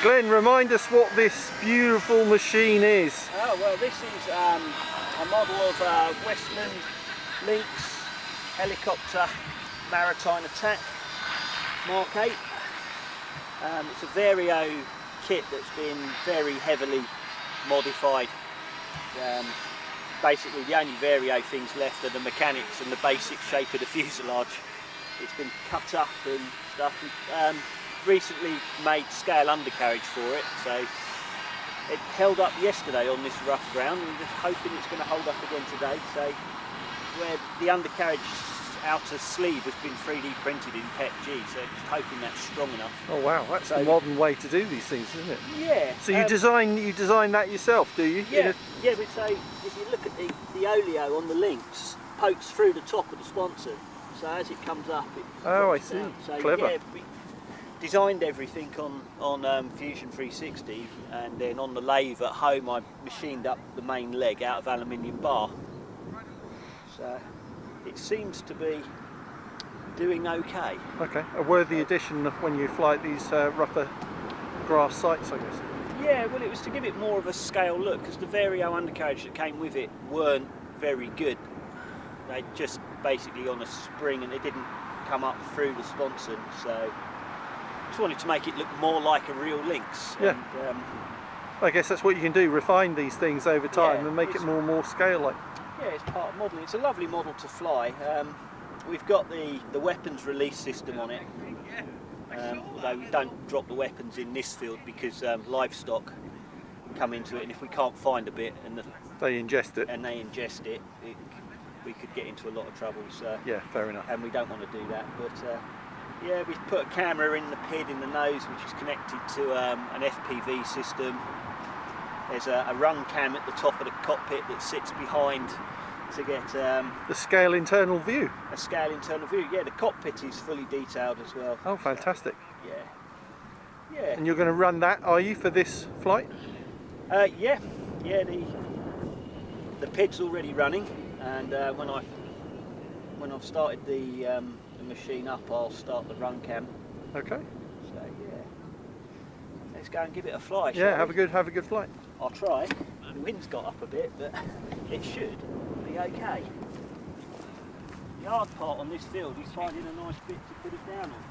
Glenn, remind us what this beautiful machine is. Oh, well, this is a model of Westland Lynx Helicopter Maritime Attack Mark 8. It's a Vario kit that's been very heavily modified. Basically the only Vario things left are the mechanics and the basic shape of the fuselage. It's been cut up and stuff. Recently made scale undercarriage for it, so it held up yesterday on this rough ground, and I'm just hoping it's going to hold up again today. So where the undercarriage outer sleeve has been 3D printed in PETG, so just hoping that's strong enough. Oh wow, that's the modern way to do these things, isn't it? Yeah. So you design that yourself, do you? Yeah, yeah, but so if you look at the oleo on the Lynx, pokes through the top of the sponsor, so as it comes up it I drops see. down. So, clever. Yeah, we designed everything on Fusion 360, and then on the lathe at home I machined up the main leg out of aluminium bar. So it seems to be doing okay. Okay, a worthy addition when you fly at these rougher grass sites, I guess. Yeah, well, it was to give it more of a scale look, because the Vario undercarriage that came with it weren't very good. They just basically on a spring, and they didn't come up through the sponson, so just wanted to make it look more like a real Lynx. Yeah. And, I guess that's what you can do, refine these things over time Yeah, and make it more and more scale-like. yeah, it's part of modelling. It's a lovely model to fly. We've got the weapons release system on it, although we don't drop the weapons in this field because livestock come into it, and if we can't find a bit and They ingest it. we could get into a lot of trouble. So Yeah, fair enough. and we don't want to do that. But yeah, we've put a camera in the PID in the nose, which is connected to an FPV system. There's a run cam at the top of the cockpit that sits behind to get the scale internal view. a scale internal view. Yeah, the cockpit is fully detailed as well. Oh, fantastic. Yeah. Yeah. And you're going to run that, are you, for this flight? Yeah. The PID's already running, and when I've started the machine up, I'll start the run cam. Okay. So yeah, let's go and give it a fly. Yeah, shall we? have a good flight. I'll try. The wind's got up a bit, but it should be okay. The hard part on this field is finding a nice bit to put it down on.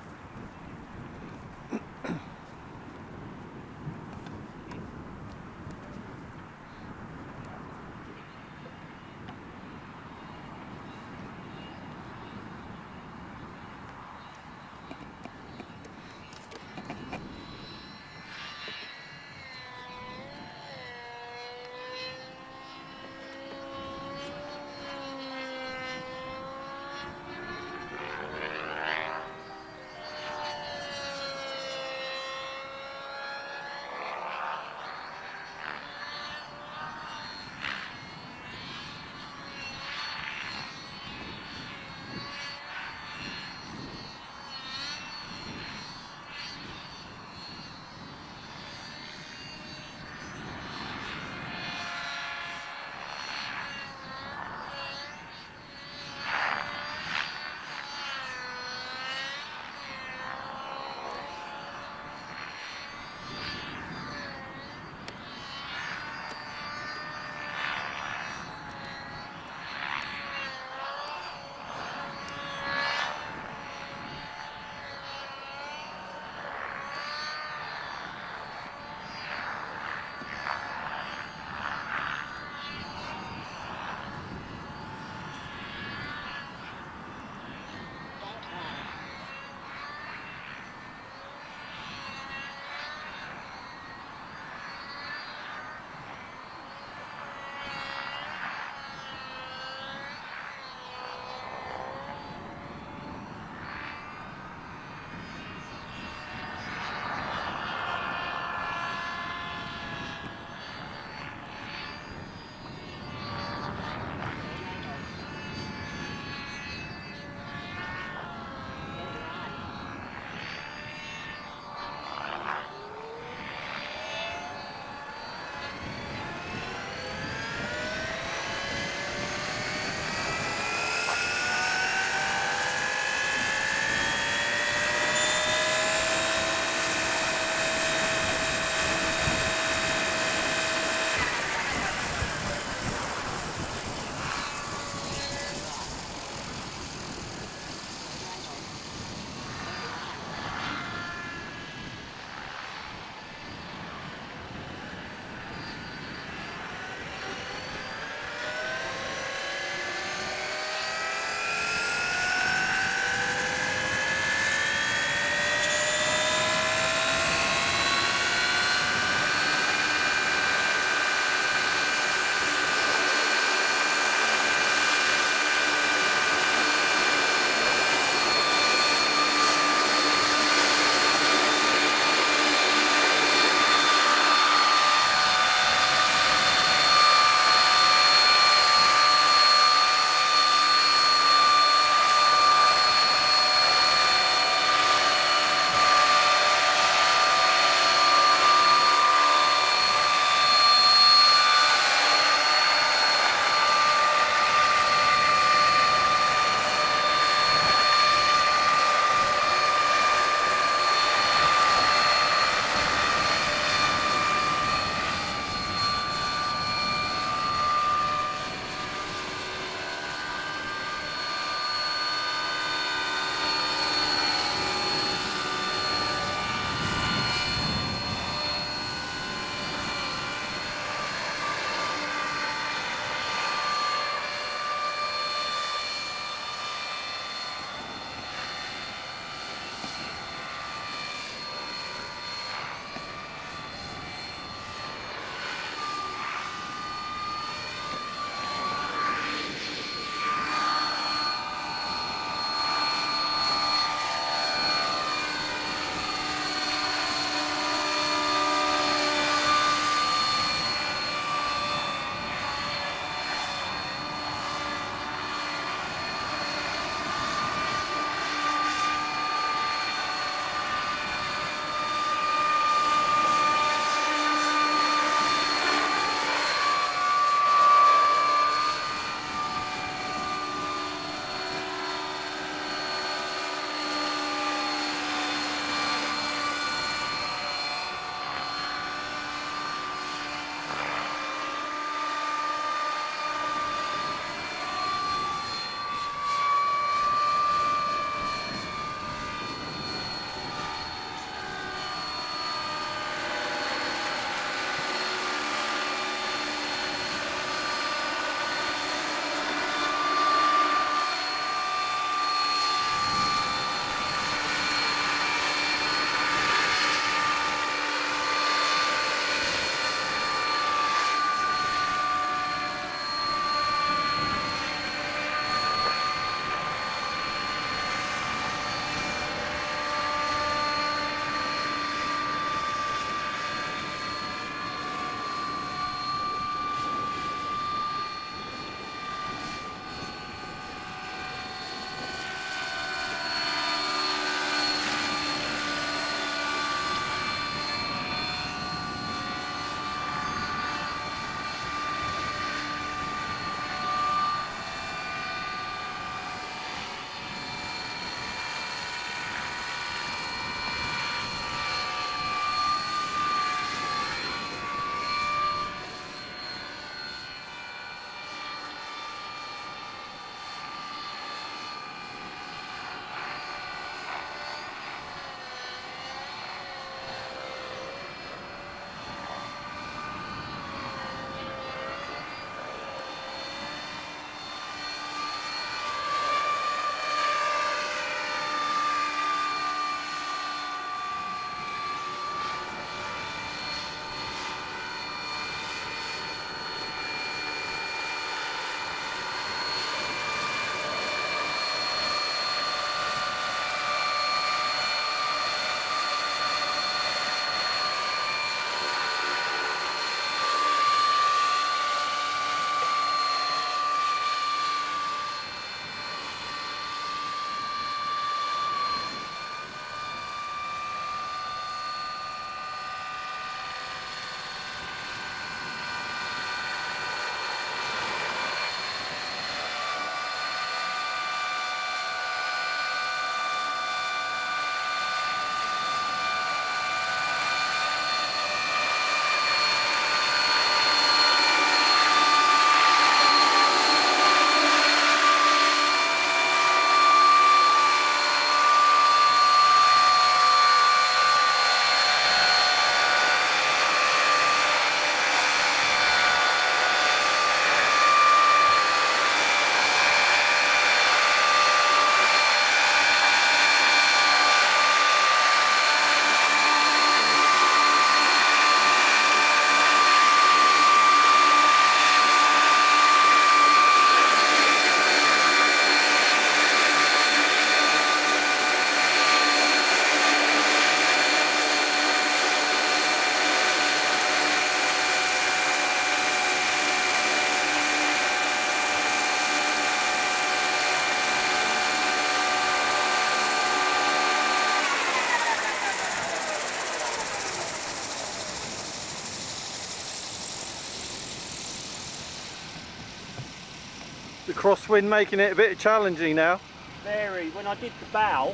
The crosswind making it a bit challenging now. Very. When I did the bow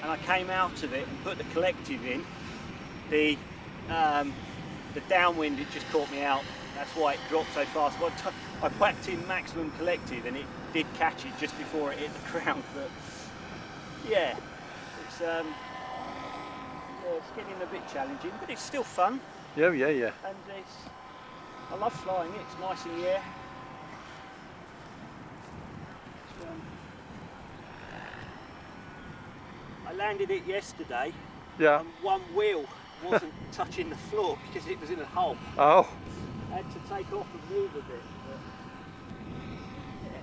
and I came out of it and put the collective in, the downwind, it just caught me out. That's why it dropped so fast. Well, I whacked in maximum collective and it did catch it just before it hit the ground. But yeah, it's getting a bit challenging, but it's still fun. Yeah. And I love flying it. It's nice in the air. I landed it yesterday. Yeah. And one wheel wasn't touching the floor because it was in a hole. Oh. I had to take off and move a bit. But yeah.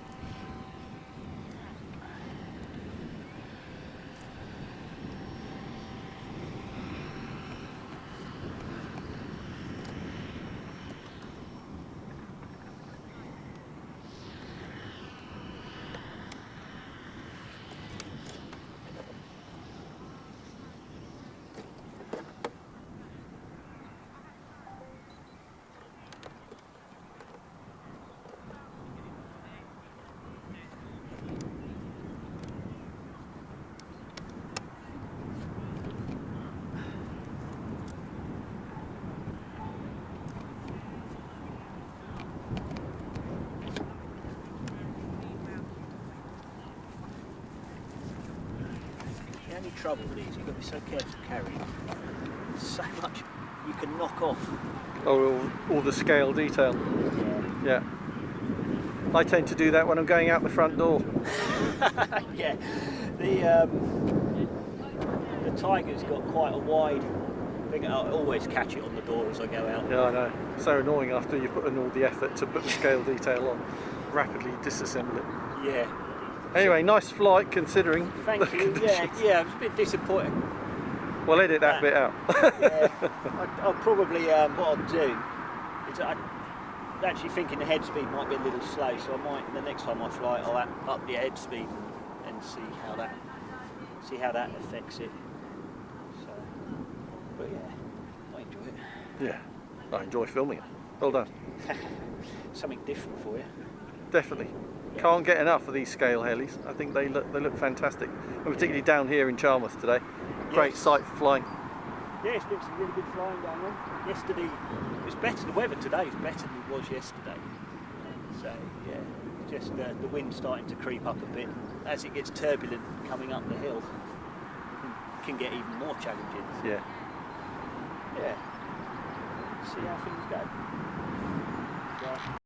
The only trouble with these, you've got to be so careful carrying. There's so much you can knock off. Oh, all the scale detail. Yeah. I tend to do that when I'm going out the front door. Yeah. The Tiger's got quite a wide thing. I always catch it on the door as I go out. Yeah, I know. So annoying after you put in all the effort to put the scale detail on. Rapidly disassemble it. Yeah. Anyway, nice flight considering. Thank you. Yeah, I was a bit disappointed. We'll edit that bit out. Yeah, I'll probably, what I'll do is I'm actually thinking the head speed might be a little slow, so I might, the next time I fly, I'll up the head speed and see how that affects it. So, but yeah, I enjoy it. Yeah, I enjoy filming it. Well done. Something different for you. Definitely. Can't get enough of these scale helis. I think they look fantastic, and particularly down here in Carmouth today. Great sight for flying. Yeah, it's been some really good flying down there. Yesterday it was better. The weather today is better than it was yesterday. So yeah, just the wind starting to creep up a bit. As it gets turbulent coming up the hill, it can get even more challenging. Yeah. Yeah. See how things go.